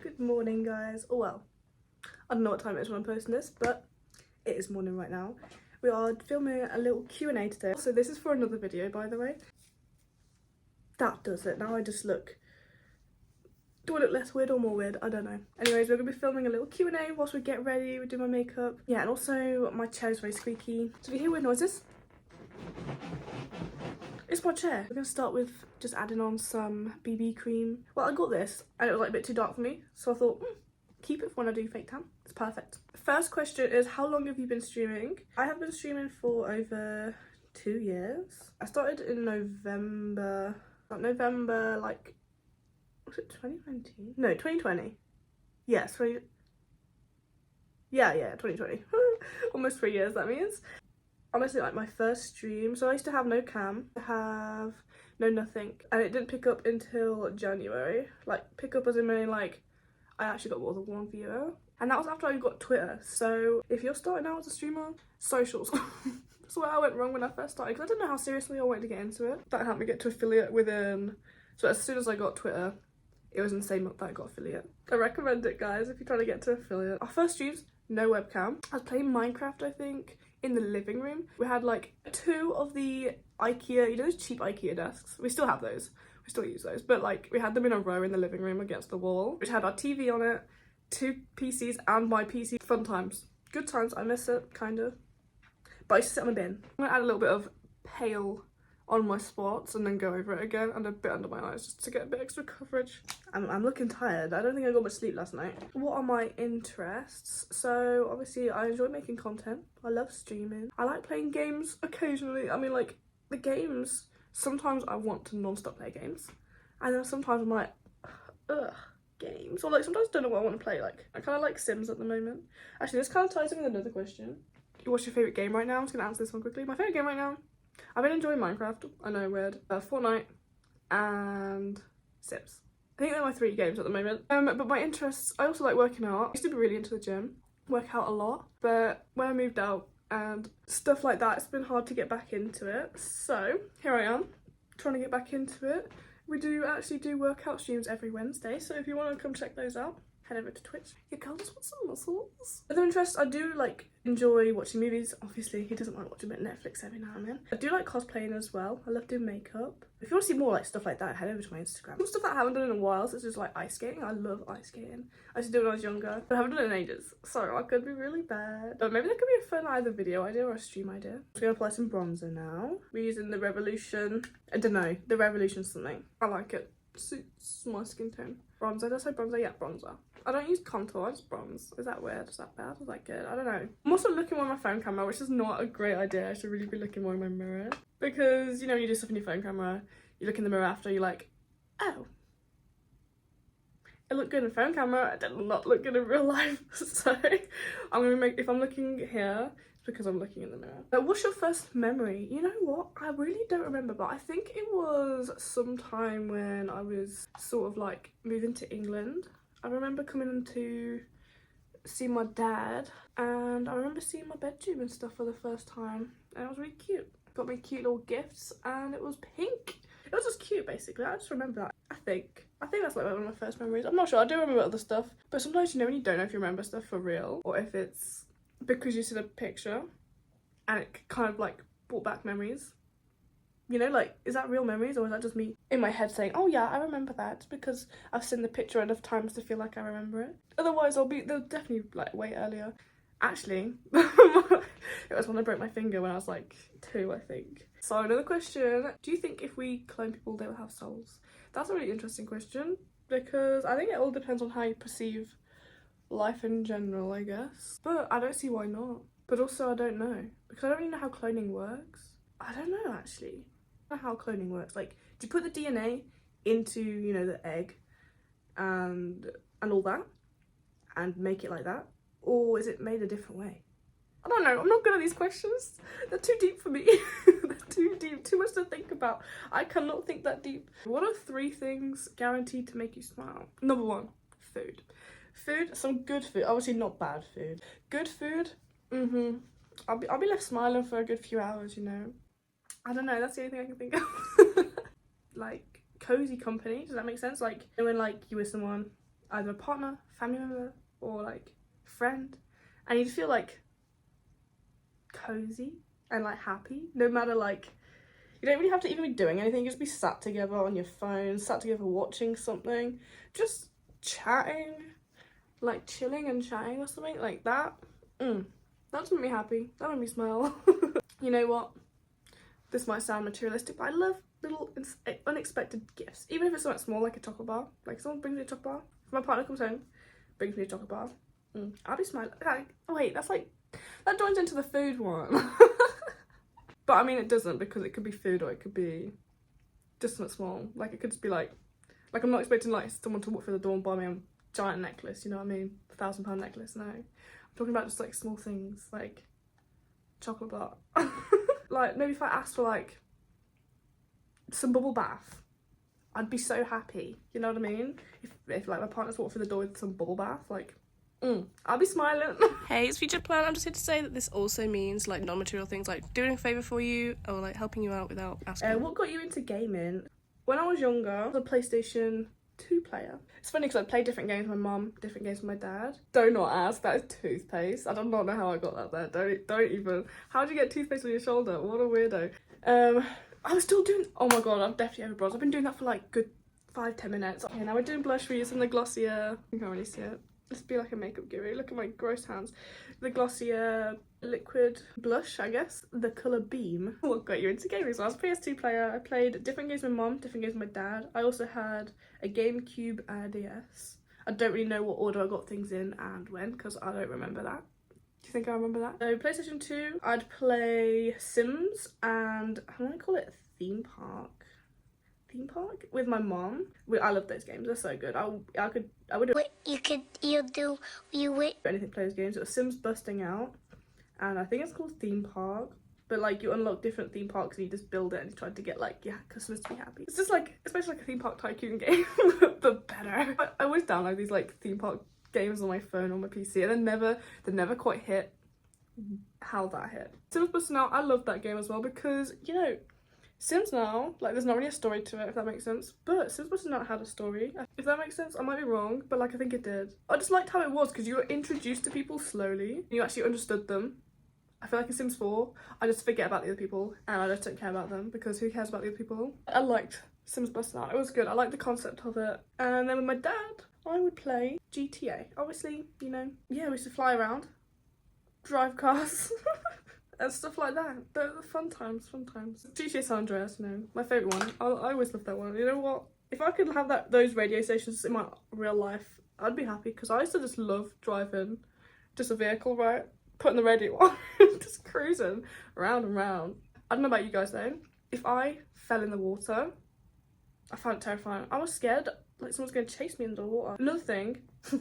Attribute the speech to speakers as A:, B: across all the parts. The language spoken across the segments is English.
A: good morning guys. Oh well, I don't know what time it is when I'm posting this, but it is morning right now. We are filming a little Q&A today. So this is for another video, by the way. That does it. Now I just look... Do I look less weird or more weird? I don't know. Anyways, we're going to be filming a little Q&A whilst we get ready, we do my makeup. Yeah, and also my chair is very squeaky. So if you hear weird noises, it's my chair. We're going to start with just adding on some BB cream. Well, I got this and it was like a bit too dark for me, so I thought, keep it for when I do fake tan. It's perfect. First question is, how long have you been streaming? I have been streaming for over 2 years. I started in November, like, was it 2019? No, 2020. Yes, 2020. Almost 3 years, that means. Honestly, like my first stream, so I used to have no cam, have no nothing, and it didn't pick up until January. Like, pick up as in meaning like I actually got more than 1 viewer, and that was after I got Twitter. So if you're starting out as a streamer, socials. That's where I went wrong when I first started, because I didn't know how seriously I wanted to get into it. That helped me get to affiliate within, so as soon as I got Twitter, it was in the same month that I got affiliate. I recommend it, guys, if you're trying to get to affiliate. Our first streams, no webcam. I was playing Minecraft, I think, in the living room. We had like 2 of the IKEA, you know those cheap IKEA desks? We still have those. We still use those. But like, we had them in a row in the living room against the wall, which had our TV on it, 2 PCs and my PC. Fun times. Good times. I miss it, kind of. But I used to sit on a bin. I'm gonna add a little bit of pale on my spots and then go over it again and a bit under my eyes just to get a bit extra coverage. I'm looking tired. I don't think I got much sleep last night. What are my interests? So obviously I enjoy making content. I love streaming. I like playing games occasionally. I mean, like, the games, sometimes I want to non-stop play games, and then sometimes I'm like, ugh, games. Or like sometimes I don't know what I want to play. Like, I kind of like Sims at the moment. Actually, this kind of ties in with another question. What's your favourite game right now? I'm just going to answer this one quickly. My favourite game right now, I've been enjoying Minecraft, I know, weird, Fortnite, and Sims. I think they're my 3 games at the moment. But my interests, I also like working out. I used to be really into the gym, work out a lot, but when I moved out and stuff like that, it's been hard to get back into it. So here I am, trying to get back into it. We do actually do workout streams every Wednesday, so if you want to come check those out, head over to Twitch. Your girl just wants some muscles. Other interests, I do like enjoy watching movies. Obviously, he doesn't like watching a bit of Netflix every now and then. I do like cosplaying as well. I love doing makeup. If you want to see more like stuff like that, head over to my Instagram. Some stuff that I haven't done in a while, so it's just like ice skating. I love ice skating. I used to do it when I was younger, but I haven't done it in ages, so I could be really bad. But maybe that could be a fun either video idea or a stream idea. I'm gonna apply some bronzer now. We're using the Revolution. I don't know, the Revolution something. I like it. Suits my skin tone. Bronzer, did I say bronzer? Yeah, bronzer. I don't use contour, I just bronze. Is that weird? Is that bad? Is that good? I don't know. I'm also looking more at my phone camera, which is not a great idea. I should really be looking more in my mirror. Because, you know, when you do stuff in your phone camera, you look in the mirror after, you're like, oh, it looked good in phone camera, it did not look good in real life. So I'm gonna make, if I'm looking here, it's because I'm looking in the mirror. But what's your first memory? You know what? I really don't remember, but I think it was sometime when I was sort of like moving to England. I remember coming in to see my dad, and I remember seeing my bedroom and stuff for the first time, and it was really cute. Got me cute little gifts, and it was pink. It was just cute, basically. I just remember that. I think that's like one of my first memories. I'm not sure. I do remember other stuff, but sometimes, you know, when you don't know if you remember stuff for real, or if it's because you see the picture and it kind of like brought back memories. You know, like, is that real memories, or is that just me in my head saying, oh yeah, I remember that, because I've seen the picture enough times to feel like I remember it. Otherwise, they'll definitely like way earlier. Actually, it was when I broke my finger when I was like 2, I think. So another question, do you think if we clone people, they will have souls? That's a really interesting question, because I think it all depends on how you perceive life in general, I guess. But I don't see why not. But also, I don't know, because I don't really know how cloning works. I don't know, actually. I don't know how cloning works. Like, do you put the DNA into, you know, the egg and all that and make it like that? Or is it made a different way? I don't know. I'm not good at these questions. They're too deep for me. They're too deep. Too much to think about. I cannot think that deep. What are 3 things guaranteed to make you smile? Number 1, food. Food, some good food. Obviously not bad food. Good food, I'll be left smiling for a good few hours, you know. I don't know, that's the only thing I can think of. Like, cozy company, does that make sense? Like, when like you with someone either a partner, family member, or like friend, and you just feel like cozy and like happy, no matter like, you don't really have to even be doing anything, just be sat together on your phone, sat together watching something, just chatting, like chilling and chatting or something like that. That made me happy, that made me smile. You know what, this might sound materialistic, but I love little unexpected gifts, even if it's something small like a chocolate bar. Like someone brings me a chocolate bar, if my partner comes home, brings me a chocolate bar, I'll be smiling. Like, oh wait, that's like, that joins into the food one. But I mean it doesn't, because it could be food or it could be just something small. Like it could just be like I'm not expecting like someone to walk through the door and buy me a giant necklace, you know what I mean? £1,000 necklace, no. I'm talking about just like small things, like chocolate bar. Like maybe if I asked for like some bubble bath, I'd be so happy, you know what I mean? If like my partner's walked through the door with some bubble bath, like I'll be smiling.
B: Hey, it's Future Plan. I'm just here to say that this also means like non-material things, like doing a favour for you or like helping you out without asking.
A: What got you into gaming? When I was younger, I was a PlayStation 2 player. It's funny because I played different games with my mum, different games with my dad. Do not ask, that is toothpaste. I do not know how I got that there. Don't even. How'd you get toothpaste on your shoulder? What a weirdo. I was still doing, oh my god, I'm definitely over bronze. I've been doing that for like good 5-10 minutes. Okay, now we're doing blush. We're using the Glossier, you can't really see it. Let's be like a makeup guru. Look at my gross hands. The Glossier liquid blush, I guess. The colour Beam. What got you into gaming? So I was a PS2 player. I played different games with mom, different games with my dad. I also had a GameCube and a DS. I don't really know what order I got things in and when, because I don't remember that. Do you think I remember that? So PlayStation 2, I'd play Sims and, how do I call it? Theme Park with my mom. I love those games, they're so good. I would anything to play those games. It was Sims Busting Out, and I think it's called Theme Park, but like you unlock different theme parks and you just build it and you try to get like your customers to be happy. It's just like, it's basically like a theme park tycoon game but better. I always download these like theme park games on my phone, on my PC, and they never quite hit how that hit. Sims Busting Out, I love that game as well, because you know, Sims now, like there's not really a story to it, if that makes sense, but Sims Busting Out had a story, if that makes sense. I might be wrong, but like I think it did. I just liked how it was, because you were introduced to people slowly, you actually understood them. I feel like in Sims 4, I just forget about the other people and I just don't care about them, because who cares about the other people? I liked Sims Busting Out, it was good, I liked the concept of it. And then with my dad, I would play GTA. Obviously, you know, yeah, we used to fly around, drive cars, and stuff like that. The fun times. GTA San Andreas, you know, my favourite one. I always love that one. You know what? If I could have those radio stations in my real life, I'd be happy, because I used to just love driving just a vehicle, right? Putting the radio on, just cruising round and round. I don't know about you guys though. If I fell in the water, I found it terrifying. I was scared like someone's going to chase me under the water. Another thing, there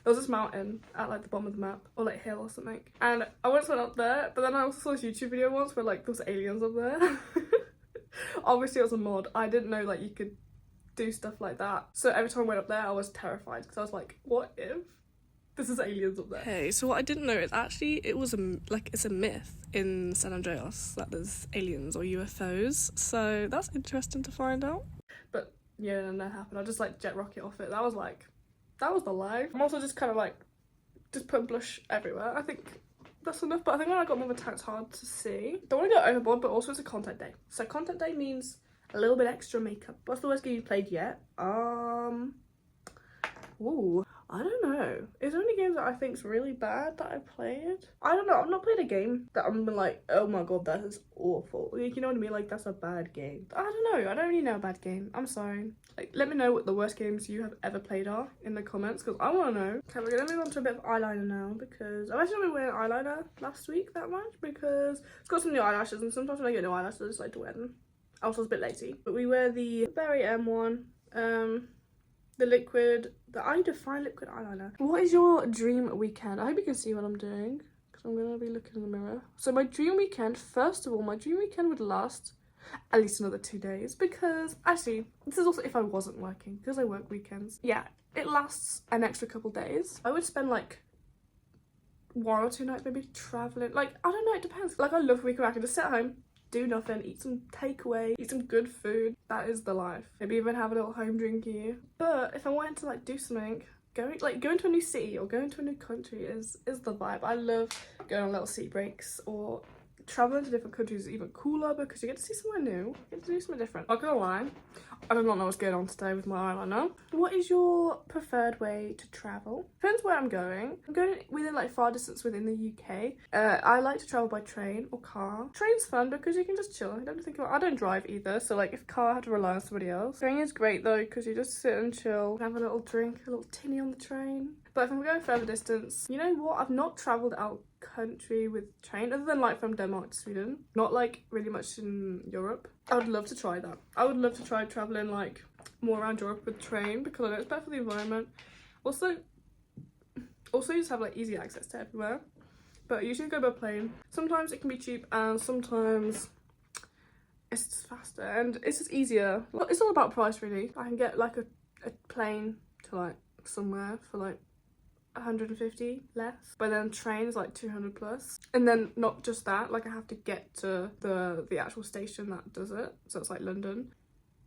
A: was this mountain at like the bottom of the map, or like hill or something, and I once went up there, but then I also saw this YouTube video once where like there was aliens up there. Obviously it was a mod. I didn't know like you could do stuff like that, so every time I went up there I was terrified, because I was like, what if this is aliens up there?
B: Hey, so what I didn't know is actually it's a myth in San Andreas that there's aliens or UFOs, so that's interesting to find out.
A: But yeah, and that happened. I just like jet rocket off it. That was the life. I'm also just kind of like just putting blush everywhere. I think that's enough, but I think when I got more of a tan, it's hard to see. Don't want to go overboard, but also it's a content day. So content day means a little bit extra makeup. What's the worst game you played yet? Ooh, I don't know. Is there any games that I think's really bad that I played? I don't know. I've not played a game that I'm like, oh my god, that is awful. Like, you know what I mean? Like, that's a bad game. I don't know. I don't really know a bad game. I'm sorry. Like, let me know what the worst games you have ever played are in the comments, because I want to know. Okay, we're going to move on to a bit of eyeliner now, because I've actually not been wearing eyeliner last week that much, because it's got some new eyelashes, and sometimes when I get new eyelashes, I just like to wear them. I was a bit lazy. But we wear the Berry M1, the liquid, the I Define liquid eyeliner. What is your dream weekend? I hope you can see what I'm doing, because I'm going to be looking in the mirror. So my dream weekend, first of all, my dream weekend would last at least another 2 days, because actually, this is also if I wasn't working, because I work weekends. Yeah, it lasts an extra couple days. I would spend like 1 or 2 nights maybe traveling. Like, I don't know, it depends. Like, I love a weekend where I can just sit at home, do nothing, eat some takeaway, eat some good food. That is the life. Maybe even have a little home drinky. But if I wanted to like do something going to a new city or going to a new country is the vibe. I love going on little city breaks, or traveling to different countries is even cooler because you get to see somewhere new, you get to do something different. Not gonna lie, I do not know what's going on today with my eyeliner. What is your preferred way to travel? Depends where I'm going. I'm going within like far distance within the UK. I like to travel by train or car. Train's fun because you can just chill. I don't think about, I don't drive either, so like if car I have to rely on somebody else. Train is great though because you just sit and chill, have a little drink, a little tinny on the train. But if I'm going further distance, you know what? I've not travelled out country with train other than like from Denmark to Sweden. Not like really much in Europe. I would love to try that. I would love to try travelling like more around Europe with train because I know it's better for the environment. Also you just have like easy access to everywhere. But usually go by plane. Sometimes it can be cheap and sometimes it's just faster and it's just easier. It's all about price really. I can get like a plane to like somewhere for like 150 less, but then train is like 200 plus, and then not just that, like I have to get to the actual station that does it, so it's like London.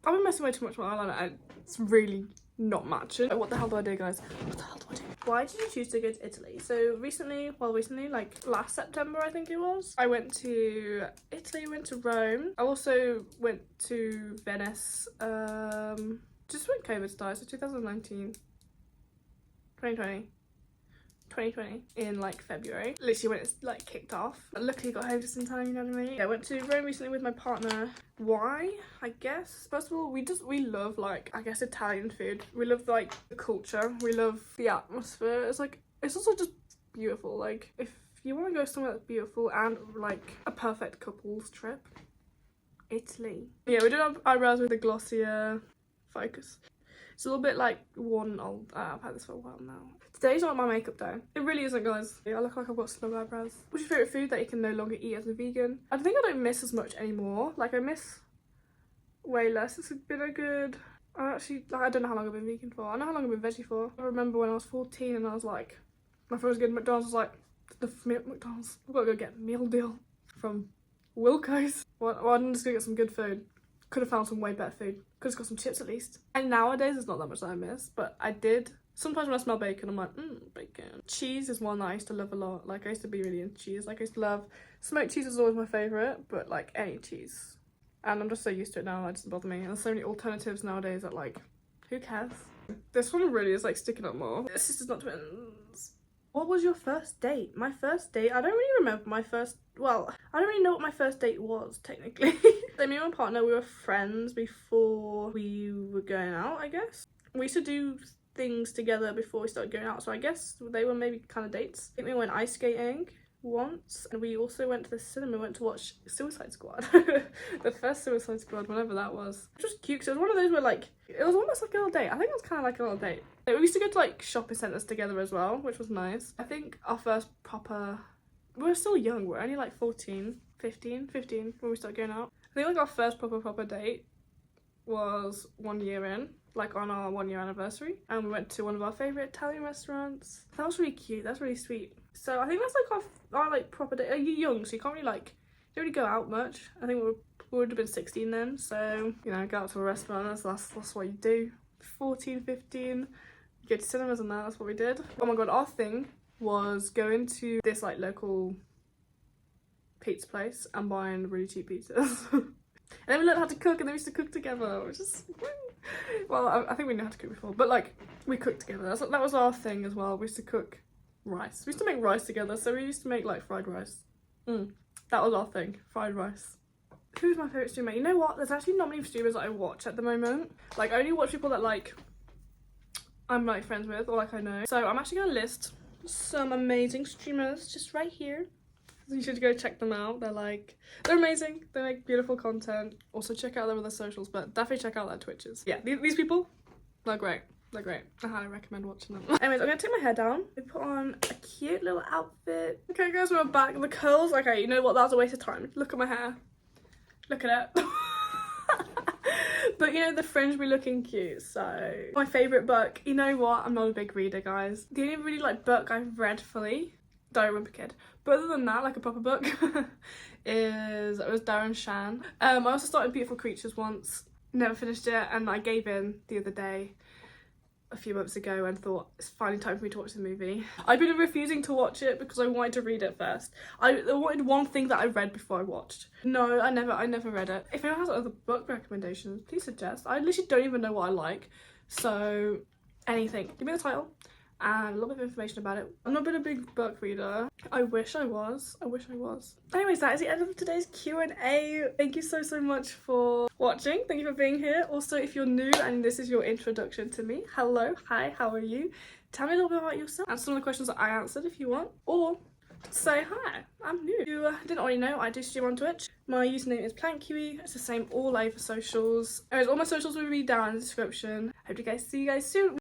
A: I've been messing way too much with my eyeliner and it's really not matching. What the hell do I do, guys? What the hell do I do? Why did you choose to go to Italy? So recently, like last September I think it was, I went to Italy, went to Rome. I also went to Venice, just when COVID started, so 2020 in like February, literally when it's like kicked off. But luckily got home just in time, you know what I mean? Yeah, I went to Rome recently with my partner. Why? I guess first of all we love like, I guess, Italian food. We love like the culture, we love the atmosphere. It's like, it's also just beautiful. Like if you want to go somewhere that's beautiful and like a perfect couples trip, Italy. Yeah, we did our eyebrows with a glossier focus. It's a little bit like worn old. I've had this for a while now. Today's not my makeup day. It really isn't, guys. I look like I've got snug eyebrows. What's your favourite food that you can no longer eat as a vegan? I think I don't miss as much anymore. Like I miss way less. It's been a good... I don't know how long I've been vegan for. I know how long I've been veggie for. I remember when I was 14 and I was like, my friend was getting McDonald's. I was like, the McDonald's. I've got to go get a meal deal from Wilco's. Well, I'm just going to get some good food. Could have found some way better food. Could have got some chips at least. And nowadays, there's not that much that I miss, but I did. Sometimes when I smell bacon, I'm like, bacon. Cheese is one that I used to love a lot. Like, I used to be really into cheese. Like, I used to love... Smoked cheese is always my favourite, but, like, any cheese. And I'm just so used to it now, it doesn't bother me. And there's so many alternatives nowadays that, like, who cares? This one really is, like, sticking up more. Sisters Not Twins. What was your first date? My first date? I don't really remember my first... Well, I don't really know what my first date was, technically. So me and my partner, we were friends before we were going out, I guess. We used to do things together before we started going out, so I guess they were maybe kind of dates. I think we went ice skating once, and we also went to the cinema, went to watch Suicide Squad. The first Suicide Squad, whenever that was. It was cute, because it was one of those where, like, it was almost like a little date. I think it was kind of like a little date. Like, we used to go to, like, shopping centres together as well, which was nice. I think our first proper... We were still young, we were only, like, 15 when we started going out. I think, like, our first proper date was 1 year in, like on our 1 year anniversary, and we went to one of our favourite Italian restaurants. That was really cute, that's really sweet. So I think that's like our like proper date. You're young, so you can't really like, you don't really go out much. I think we would have been 16 then, so, you know, go out to a restaurant, that's what you do. 14, 15, you go to cinemas and that's what we did. Oh my god, our thing was going to this like local pizza place and buying really cheap pizzas. And then we learned how to cook, and then we used to cook together, which is... Well, I think we knew how to cook before, but, like, we cooked together. That was our thing as well. We used to cook rice. We used to make rice together, so we used to make, like, fried rice. That was our thing, fried rice. Who's my favourite streamer? You know what? There's actually not many streamers that I watch at the moment. Like, I only watch people that, like, I'm, like, friends with, or, like, I know. So I'm actually going to list some amazing streamers just right here. You should go check them out. They're amazing. They make beautiful content. Also check out their other socials, but definitely check out their Twitches. Yeah, these people, they're great. They're great. I highly recommend watching them. Anyways, I'm gonna take my hair down. We put on a cute little outfit. Okay guys, we're back. The curls, okay, you know what, that was a waste of time. Look at my hair. Look at it. But you know, the fringe be looking cute, so. My favourite book, you know what, I'm not a big reader, guys. The only really like book I've read fully, Diary of a Kid. But other than that, like a proper book, it was Darren Shan. I also started Beautiful Creatures once, never finished it, and I gave in the other day. a few months ago and thought it's finally time for me to watch the movie. I've been refusing to watch it because I wanted to read it first. I wanted one thing that I read before I watched. No, I never read it. If anyone has other book recommendations, please suggest. I literally don't even know what I like. So anything. Give me the title and a little bit of information about it. I've not been a big book reader. I wish I was. Anyways, that is the end of today's Q&A. Thank you so much for watching. Thank you for being here. Also, if you're new and this is your introduction to me, hello, hi, how are you? Tell me a little bit about yourself. Answer some of the questions that I answered if you want. Or say hi, I'm new. If you didn't already know, I do stream on Twitch. My username is PlantQui. It's the same all over socials. Anyways, all my socials will be down in the description. Hope to see you guys soon.